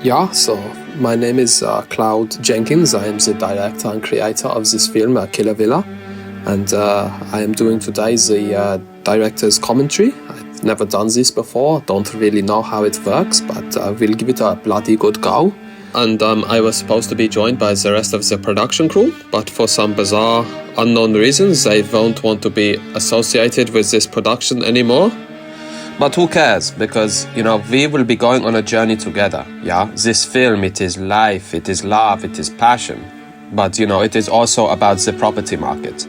Yeah, so my name is Jenkins. I am the director and creator of this film, Killa Villa, and I am doing today the director's commentary. I've never done this before, don't really know how it works, but we'll give it a bloody good go. And I was supposed to be joined by the rest of the production crew, but for some bizarre, unknown reasons, they won't want to be associated with this production anymore. But who cares? Because, we will be going on a journey together, yeah? This film, it is life, it is love, it is passion. But, it is also about the property market.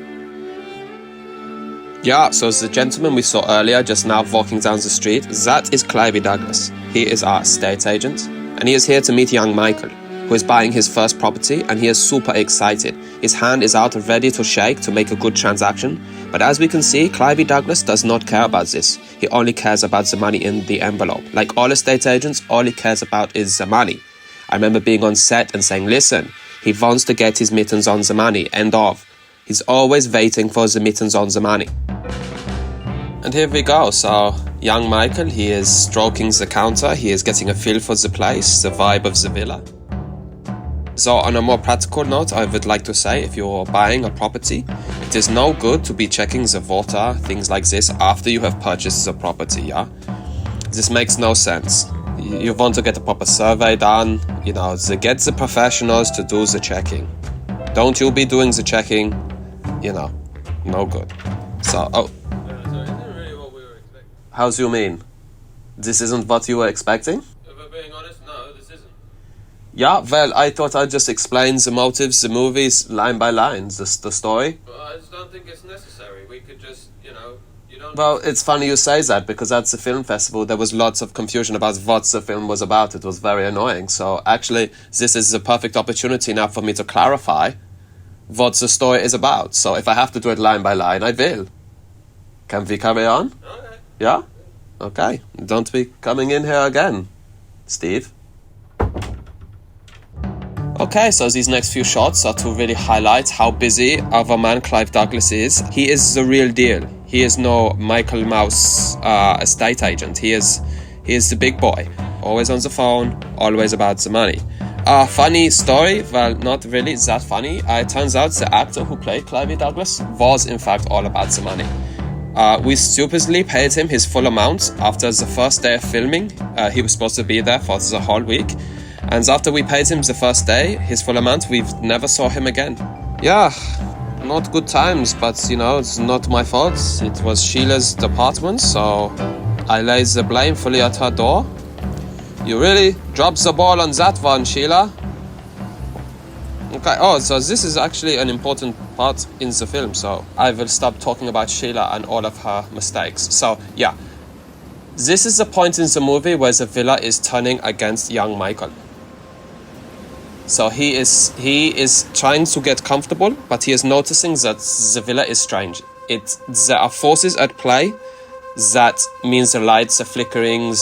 Yeah, so the gentleman we saw earlier, just now walking down the street, that is Clive Douglas. He is our estate agent, and he is here to meet young Michael, who is buying his first property, and he is super excited. His hand is out ready to shake to make a good transaction. But as we can see, Clive Douglas does not care about this. He only cares about the money in the envelope. Like all estate agents, all he cares about is the money. I remember being on set and saying, listen, he wants to get his mittens on the money, end of. He's always waiting for the mittens on the money. And here we go. So, young Michael, he is stroking the counter. He is getting a feel for the place, the vibe of the villa. So on a more practical note, I would like to say, if you're buying a property, it is no good to be checking the water, things like this, after you have purchased the property, yeah? This makes no sense. You want to get a proper survey done, get the professionals to do the checking. Don't you be doing the checking, no good. So, So isn't really what we were expecting. How's you mean? This isn't what you were expecting? If we're being honest, no, this isn't. Yeah, well, I thought I'd just explain the motives, the movies, line by line, the story. But I just don't think it's necessary. We could just, you don't... Well, it's funny you say that, because at the film festival there was lots of confusion about what the film was about. It was very annoying. So actually, this is the perfect opportunity now for me to clarify what the story is about. So if I have to do it line by line, I will. Can we carry on? Okay. Yeah? Okay. Don't be coming in here again, Steve. Okay, so these next few shots are to really highlight how busy our man Clive Douglas is. He is the real deal. He is no Michael Mouse estate agent. He is the big boy. Always on the phone, always about the money. Funny story, well, not really that funny. It turns out the actor who played Clive Douglas was in fact all about the money. We stupidly paid him his full amount after the first day of filming. He was supposed to be there for the whole week. And after we paid him the first day, his full amount, we've never saw him again. Yeah, not good times, but it's not my fault. It was Sheila's department, so I laid the blame fully at her door. You really dropped the ball on that one, Sheila. Okay, so this is actually an important part in the film, so I will stop talking about Sheila and all of her mistakes. So, yeah, this is the point in the movie where the villa is turning against young Michael. So he is trying to get comfortable, but he is noticing that the villa is strange. There are forces at play. That means the lights are flickering,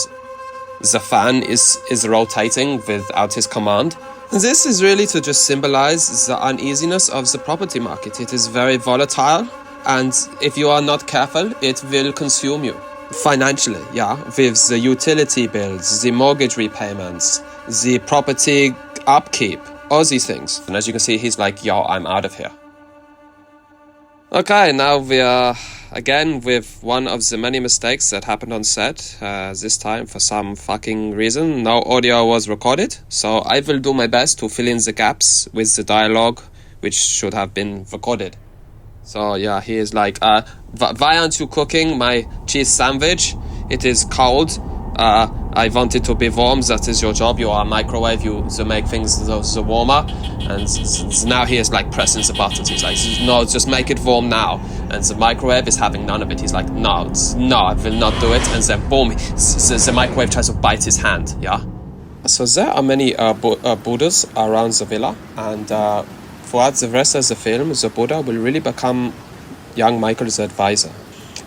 the fan is rotating without his command. This is really to just symbolize the uneasiness of the property market. It is very volatile, and if you are not careful, it will consume you. Financially, yeah, with the utility bills, the mortgage repayments, the property upkeep, all these things. And as you can see, he's like, yo, I'm out of here. Okay, now we are again with one of the many mistakes that happened on set. This time, for some fucking reason, no audio was recorded. So I will do my best to fill in the gaps with the dialogue, which should have been recorded. So yeah, he is like, why aren't you cooking my cheese sandwich? It is cold. I want it to be warm. That is your job. You are a microwave. You to make things the warmer. And now he is like pressing the buttons. He's like, no, just make it warm now. And the microwave is having none of it. He's like, no, I will not do it. And then boom, the microwave tries to bite his hand. Yeah. So there are many Buddhas around the villa, and throughout the rest of the film, the Buddha will really become young Michael's advisor.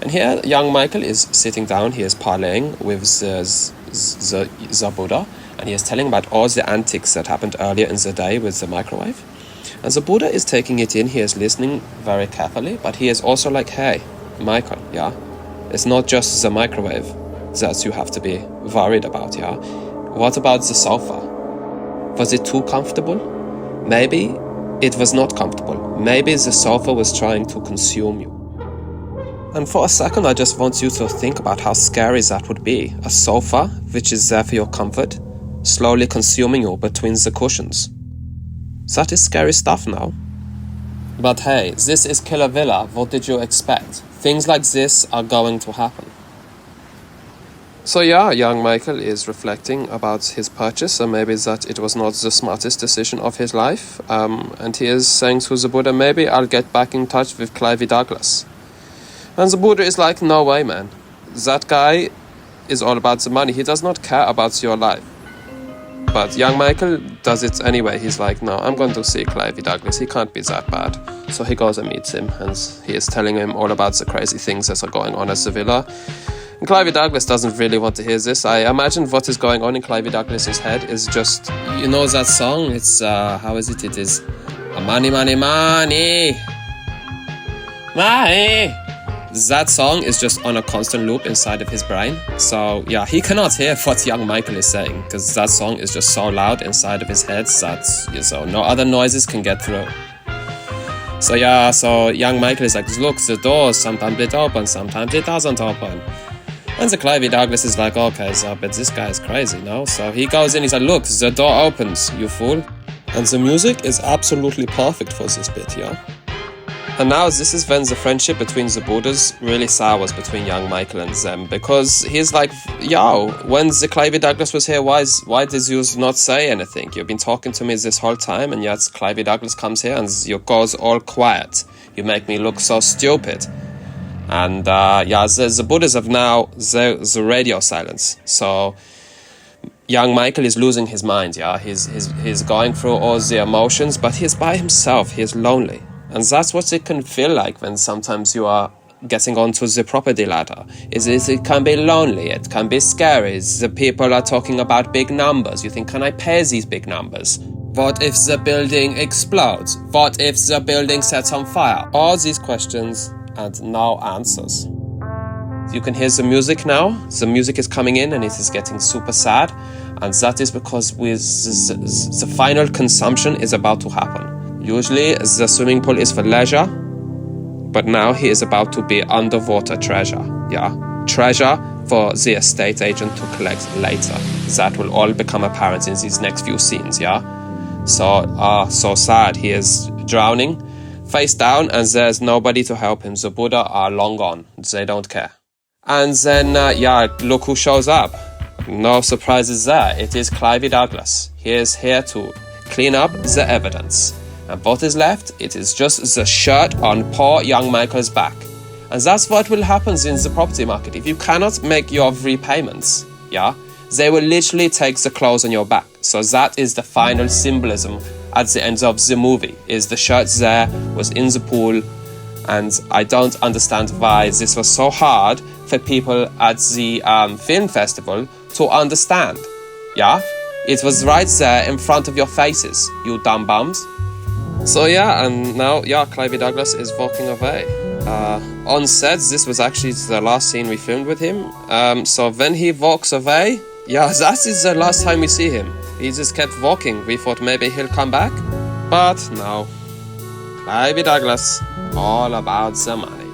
And here, young Michael is sitting down, he is parleying with the Buddha, and he is telling about all the antics that happened earlier in the day with the microwave. And the Buddha is taking it in, he is listening very carefully, but he is also like, hey, Michael, yeah? It's not just the microwave that you have to be worried about, yeah? What about the sofa? Was it too comfortable? Maybe it was not comfortable. Maybe the sofa was trying to consume you. And for a second, I just want you to think about how scary that would be. A sofa, which is there for your comfort, slowly consuming you between the cushions. That is scary stuff now. But hey, this is Killa Villa. What did you expect? Things like this are going to happen. So yeah, young Michael is reflecting about his purchase and maybe that it was not the smartest decision of his life. And he is saying to the Buddha, maybe I'll get back in touch with Clive Douglas. And the Buddha is like, no way, man. That guy is all about the money. He does not care about your life. But young Michael does it anyway. He's like, no, I'm going to see Clive Douglas. He can't be that bad. So he goes and meets him, and he is telling him all about the crazy things that are going on at the villa. And Clive Douglas doesn't really want to hear this. I imagine what is going on in Clive Douglas's head is just, you know that song? It's, how is it? It is, money, money, money, money. That song is just on a constant loop inside of his brain. So yeah, he cannot hear what young Michael is saying because that song is just so loud inside of his head that so no other noises can get through. So yeah, so young Michael is like, look, the door, sometimes it opens, sometimes it doesn't open. And the Clive Douglas is like, okay, so but this guy is crazy, no? So he goes in, he's like, look, the door opens, you fool. And the music is absolutely perfect for this bit, yeah? And now this is when the friendship between the Buddhas really sours between young Michael and them, because he's like, yo, when the Clive Douglas was here, why did you not say anything? You've been talking to me this whole time, and yet Clive Douglas comes here and you goes all quiet. You make me look so stupid. And the Buddhas have now the radio silence. So young Michael is losing his mind, yeah? He's going through all the emotions, but he's by himself, he's lonely. And that's what it can feel like when sometimes you are getting onto the property ladder. It can be lonely, it can be scary. The people are talking about big numbers. You think, can I pay these big numbers? What if the building explodes? What if the building sets on fire? All these questions and no answers. You can hear the music now. The music is coming in and it is getting super sad. And that is because the final consumption is about to happen. Usually the swimming pool is for leisure, but now he is about to be underwater treasure, yeah? Treasure for the estate agent to collect later. That will all become apparent in these next few scenes, yeah? So sad. He is drowning, face down, and there's nobody to help him. The Buddha are long gone. They don't care. And then, look who shows up. No surprises there. It is Clive Douglas. He is here to clean up the evidence. And what is left? It is just the shirt on poor young Michael's back. And that's what will happen in the property market. If you cannot make your repayments, yeah, they will literally take the clothes on your back. So that is the final symbolism at the end of the movie, is the shirt there, was in the pool. And I don't understand why this was so hard for people at the film festival to understand, yeah? It was right there in front of your faces, you dumb bums. So yeah, and now, Clive Douglas is walking away. On set, this was actually the last scene we filmed with him. So when he walks away, that is the last time we see him. He just kept walking. We thought maybe he'll come back, but no. Clive Douglas, all about the money.